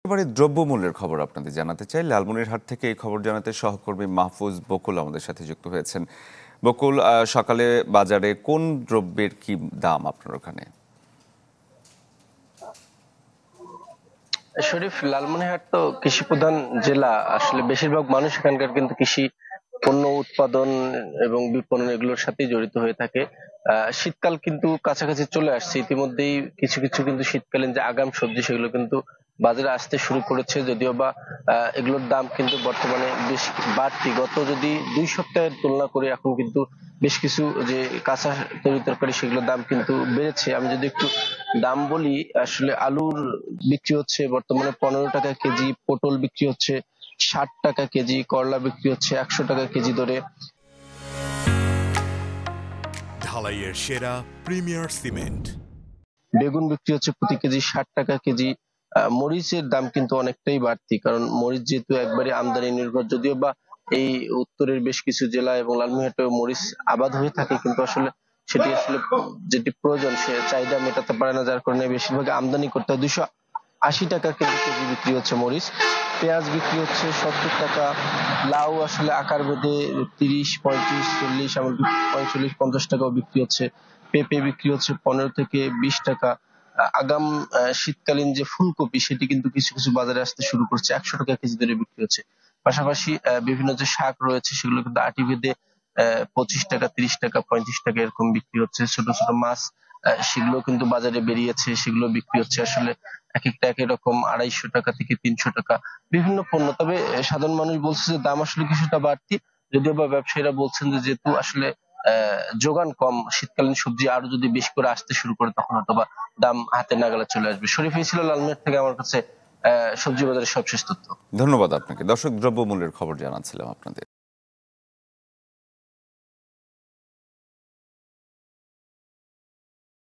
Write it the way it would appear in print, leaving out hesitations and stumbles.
এবারে দ্রব্যমূল্যের খবর আপনাদের জানাতে চাই। লালমনিরহাট থেকে এই খবর জানাতে সহকর্মী মাহফুজ বকুল আমাদের সাথে যুক্ত হয়েছেন। বকুল, সকালে বাজারে কোন দ্রব্যের কি দাম আপনার ওখানে? শরীফ, লালমনিরহাট তো কৃষি প্রধান জেলা। আসলে বেশিরভাগ মানুষ এখানকার কিন্তু কৃষি পণ্য উৎপাদন এবং বিপণন এগুলোর সাথেই জড়িত হয়ে থাকে। শীতকাল কিন্তু কাছাকাছি চলে আসছে, ইতিমধ্যেই কিছু কিছু কিন্তু শীতকালীন যে আগাম সবজি সেগুলো কিন্তু বাজারে আসতে শুরু করেছে, যদিও বা এগুলোর দাম কিন্তু বর্তমানে বেশ বাড়তি। গত যদি 2 সপ্তাহের তুলনা করি, এখন কিন্তু বেশ কিছু যে কাঁচা তরি তরকারি সেগুলোর দাম কিন্তু বেড়েছে। আমি যদি একটু দাম বলি, আসলে আলুর বিক্রি হচ্ছে বর্তমানে 15 টাকা কেজি, পটল বিক্রি হচ্ছে 60 টাকা কেজি, করলা বিক্রি হচ্ছে 100 টাকা কেজি দরে। ঢালাইয়ের সেরা প্রিমিয়ার সিমেন্ট। বেগুন বিক্রি হচ্ছে প্রতি কেজি 60 টাকা কেজি। মরিচের দাম কিন্তু অনেকটাই বাড়তি, কারণ মরিচ যেহেতু একবারে আমদানি নির্ভর, যদিও বা এই উত্তরের বেশ কিছু জেলা এবং লালমনিরহাটেও মরিচ আবাদ হয়ে থাকে, কিন্তু আসলে সেটি আসলে যেটি প্রয়োজন সে চাহিদা মেটাতে পারে না, যার কারণে বেশিরভাগ আমদানি করতে হয়। 280 টাকা কিন্তু কেজি বিক্রি হচ্ছে মরিচ। পেঁয়াজ বিক্রি হচ্ছে 70 টাকা। লাউ আসলে আকার ভেদে 30, 35, 40, এমনকি 45-50 টাকাও বিক্রি হচ্ছে। পেঁপে বিক্রি হচ্ছে 15 থেকে 20 টাকা। আগাম শীতকালীন যে ফুলকপি সেটি কিন্তু কিছু কিছু বাজারে আসতে শুরু করছে, 100 টাকা কেজি দরে বিক্রি হচ্ছে। পাশাপাশি বিভিন্ন যে শাক রয়েছে সেগুলো কিন্তু আটি ভেদে 25 টাকা, 30 টাকা, 35 টাকা এরকম বিক্রি হচ্ছে। ছোট ছোট মাছ সেগুলো কিন্তু বাজারে বেরিয়েছে, সেগুলো বিক্রি হচ্ছে আসলে এক একটা এক রকম 250 টাকা থেকে 300 টাকা বিভিন্ন পণ্য। তবে সাধারণ মানুষ বলছে যে দাম আসলে কিছুটা বাড়তি, যদিও বা ব্যবসায়ীরা বলছেন যে যেহেতু আসলে যোগান কম, শীতকালীন সবজি আরো যদি বেশি করে আসতে শুরু করে তখন হয়তো বা দাম হাতে নাগালে চলে আসবে। শরীফ, এই ছিল লালমিয়া থেকে আমার কাছে সবজি বাজারের সবশেষ তথ্য। ধন্যবাদ আপনাকে। দর্শক, দ্রব্যমূল্যের খবর জানাচ্ছিলাম আপনাদের।